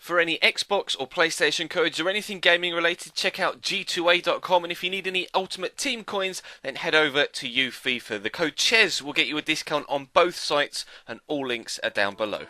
For any Xbox or PlayStation codes or anything gaming related, check out g2a.com, and if you need any Ultimate Team coins, then head over to FIFA. The code CHES will get you a discount on both sites, and all links are down below.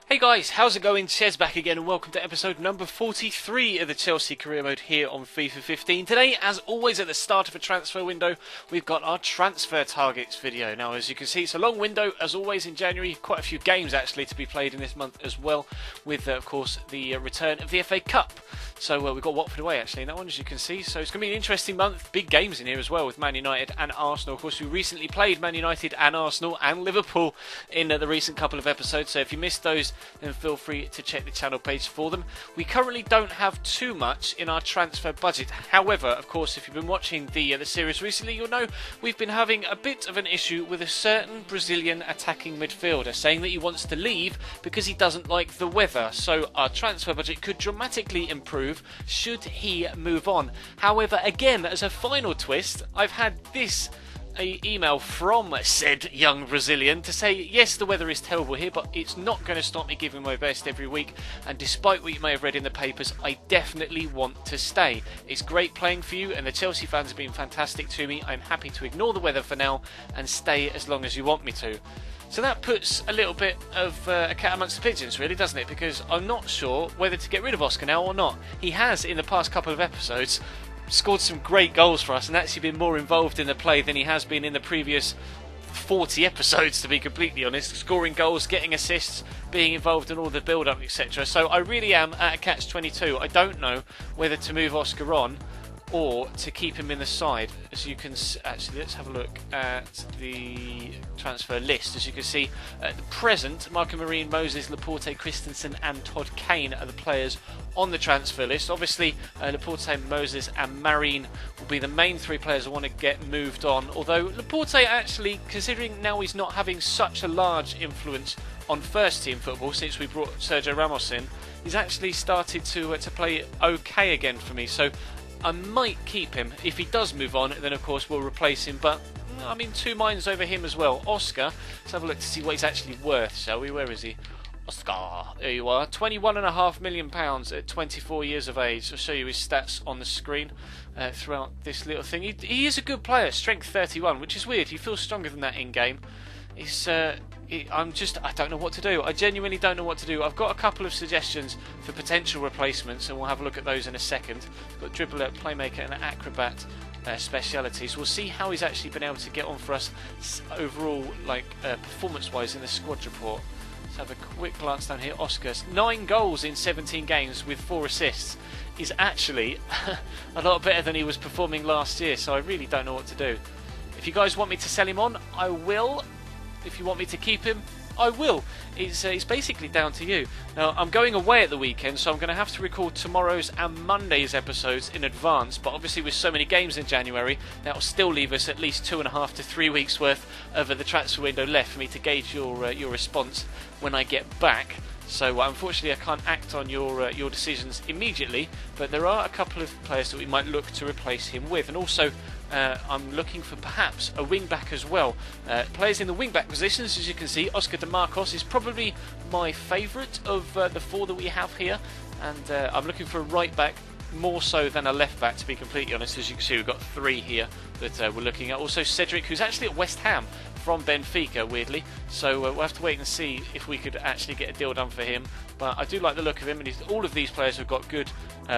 Hey guys, how's it going? Chez back again, and welcome to episode number 43 of the Chelsea Career Mode here on FIFA 15. Today, as always, at the start of a transfer window, we've got our transfer targets video. Now, as you can see, it's a long window, as always, in January. Quite a few games, actually, to be played in this month as well, with, of course, the return of the FA Cup. So we've got Watford away, actually, in that one, as you can see. So it's going to be an interesting month. Big games in here as well, with Man United and Arsenal. Of course, we recently played Man United and Arsenal and Liverpool in the recent couple of episodes. So if you missed those, then feel free to check the channel page for them. We currently don't have too much in our transfer budget. However, of course, if you've been watching the series recently, you'll know we've been having a bit of an issue with a certain Brazilian attacking midfielder, saying that he wants to leave because he doesn't like the weather. So our transfer budget could dramatically improve should he move on. However, again, as a final twist, I've had this email from said young Brazilian to say, yes, the weather is terrible here, but it's not going to stop me giving my best every week, and despite what you may have read in the papers, I definitely want to stay. It's great playing for you, and the Chelsea fans have been fantastic to me. I'm happy to ignore the weather for now and stay as long as you want me to. So that puts a little bit of a cat amongst the pigeons, really, doesn't it? Because I'm not sure whether to get rid of Oscar now or not. He has, in the past couple of episodes, scored some great goals for us and actually been more involved in the play than he has been in the previous 40 episodes, to be completely honest. Scoring goals, getting assists, being involved in all the build-up, etc. So I really am at a catch-22. I don't know whether to move Oscar on or to keep him in the side. As you can actually, let's have a look at the transfer list. As you can see, at the present, Marco Marine, Moses, Laporte, Christensen and Todd Kane are the players on the transfer list. Obviously, Laporte, Moses and Marine will be the main three players I want to get moved on. Although Laporte, actually, considering now he's not having such a large influence on first team football since we brought Sergio Ramos in, he's actually started to play okay again for me. So I might keep him. If he does move on, then of course we'll replace him, but I'm in two minds over him as well. Oscar, let's have a look to see what he's actually worth, shall we? Where is he? Oscar, there you are. £21.5 million at 24 years of age. I'll show you his stats on the screen throughout this little thing. He is a good player, strength 31, which is weird. He feels stronger than that in-game. I don't know what to do. I genuinely don't know what to do. I've got a couple of suggestions for potential replacements, and we'll have a look at those in a second. Got dribbler, playmaker, and acrobat specialities. We'll see how he's actually been able to get on for us overall, performance-wise, in the squad report. Let's have a quick glance down here. Oscar's 9 goals in 17 games with 4 assists is actually a lot better than he was performing last year. So I really don't know what to do. If you guys want me to sell him on, I will. If you want me to keep him, I will. It's basically down to you. Now, I'm going away at the weekend, so I'm going to have to record tomorrow's and Monday's episodes in advance, but obviously with so many games in January, that will still leave us at least 2.5 to 3 weeks worth of the transfer window left for me to gauge your response when I get back. So unfortunately I can't act on your decisions immediately, but there are a couple of players that we might look to replace him with, and also I'm looking for perhaps a wing-back as well. Players in the wing-back positions, as you can see, Oscar De Marcos is probably my favourite of the 4 that we have here, and I'm looking for a right-back more so than a left-back, to be completely honest. As you can see, we've got 3 here that we're looking at. Also Cedric, who's actually at West Ham from Benfica, weirdly, so we'll have to wait and see if we could actually get a deal done for him, but I do like the look of him, and all of these players have got good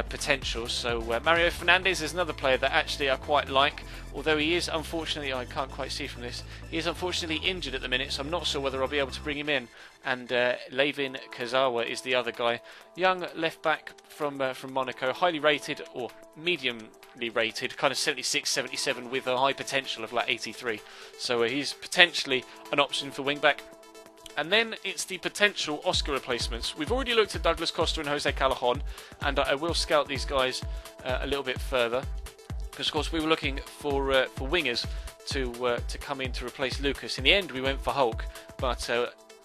potential. So Mario Fernandes is another player that actually I quite like, although he is unfortunately, I can't quite see from this, he is unfortunately injured at the minute, so I'm not sure whether I'll be able to bring him in. And Levin Kazawa is the other guy, young left back from Monaco, highly rated, or mediumly rated, kind of 76, 77 with a high potential of like 83. So he's potentially an option for wing back. And then it's the potential Oscar replacements. We've already looked at Douglas Costa and Jose Callahan, and I will scout these guys a little bit further, because of course we were looking for wingers to come in to replace Lucas. In the end we went for Hulk, but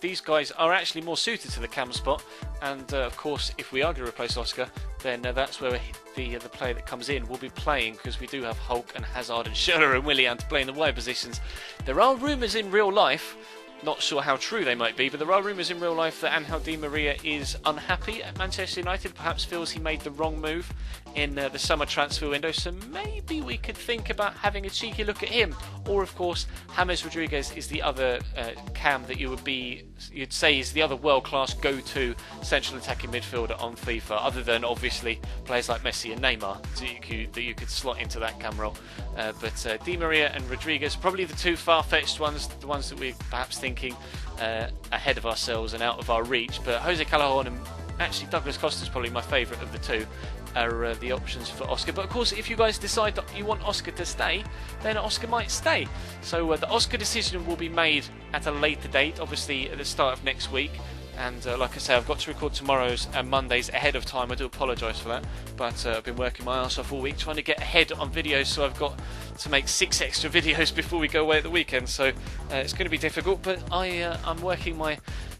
these guys are actually more suited to the cam spot, and of course if we are going to replace Oscar, then that's where the player that comes in will be playing, because we do have Hulk and Hazard and Schürrle and Willian to play in the wide positions. There are rumours in real life Not sure how true they might be, but there are rumours in real life that Angel Di Maria is unhappy at Manchester United, perhaps feels he made the wrong move in the summer transfer window, so maybe we could think about having a cheeky look at him. Or of course, James Rodriguez is the other cam that you'd say is the other world-class go-to central attacking midfielder on FIFA, other than obviously players like Messi and Neymar that you could slot into that cam role. But Di Maria and Rodriguez, probably the two far-fetched ones, the ones that we're perhaps thinking ahead of ourselves and out of our reach. But Jose Callejon and actually Douglas Costa is probably my favourite of the two, are the options for Oscar. But of course, if you guys decide that you want Oscar to stay, then Oscar might stay. So the Oscar decision will be made at a later date, obviously at the start of next week. And like I say, I've got to record tomorrow's and Monday's ahead of time. I do apologise for that, but I've been working my arse off all week trying to get ahead on videos, so I've got to make 6 extra videos before we go away at the weekend. So it's going to be difficult, but I'm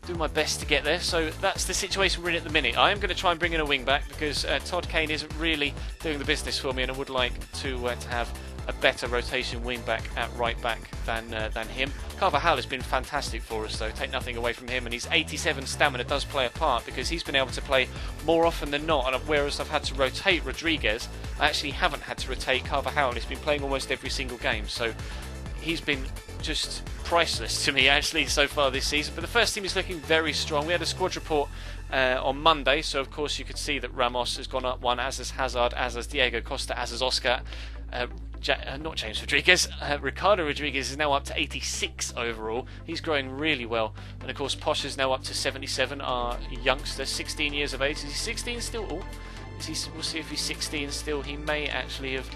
doing my best to get there. So that's the situation we're in at the minute. I am going to try and bring in a wing back because Todd Kane isn't really doing the business for me, and I would like to have a better rotation wing back at right back than him. Carvajal has been fantastic for us though, take nothing away from him, and his 87 stamina does play a part because he's been able to play more often than not, and whereas I've had to rotate Rodriguez, I actually haven't had to rotate Carvajal. He's been playing almost every single game, so he's been just priceless to me actually so far this season. But the first team is looking very strong. We had a squad report on Monday, so of course you could see that Ramos has gone up one, as has Hazard, as has Diego Costa, as has Oscar. Not James Rodriguez, Ricardo Rodriguez is now up to 86 overall. He's growing really well. And of course Posh is now up to 77, our youngster, 16 years of age. Is he 16 still? Oh, we'll see if he's 16 still. He may actually have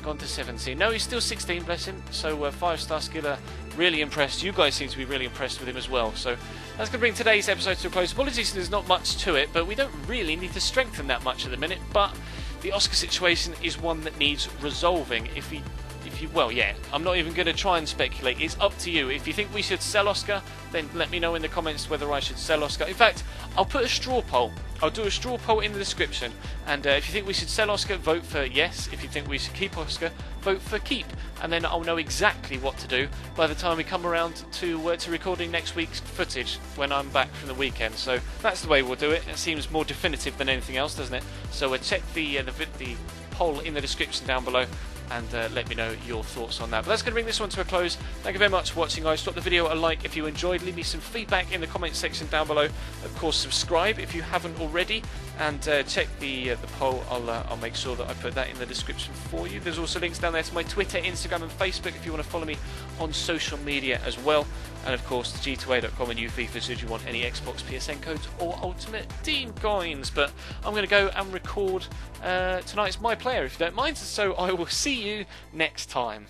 gone to 17. No, he's still 16, bless him. So 5-star skiller, really impressed. You guys seem to be really impressed with him as well. So that's going to bring today's episode to a close. Apologies, there's not much to it, but we don't really need to strengthen that much at the minute. But the Oscar situation is one that needs resolving. Well, yeah, I'm not even going to try and speculate. It's up to you. If you think we should sell Oscar, then let me know in the comments whether I should sell Oscar. In fact, I'll put a straw poll. I'll do a straw poll in the description. And if you think we should sell Oscar, vote for yes. If you think we should keep Oscar, vote for keep. And then I'll know exactly what to do by the time we come around to recording next week's footage when I'm back from the weekend. So that's the way we'll do it. It seems more definitive than anything else, doesn't it? So check the poll in the description down below, and let me know your thoughts on that. But that's going to bring this one to a close. Thank you very much for watching, guys. Drop the video a like if you enjoyed. Leave me some feedback in the comments section down below. Of course, subscribe if you haven't already, and check the poll. I'll make sure that I put that in the description for you. There's also links down there to my Twitter, Instagram and Facebook if you want to follow me on social media as well. And of course, the g2a.com and UFIFA should you want any Xbox PSN codes or Ultimate Team coins. But I'm going to go and record tonight's My Player if you don't mind. So I will see you next time.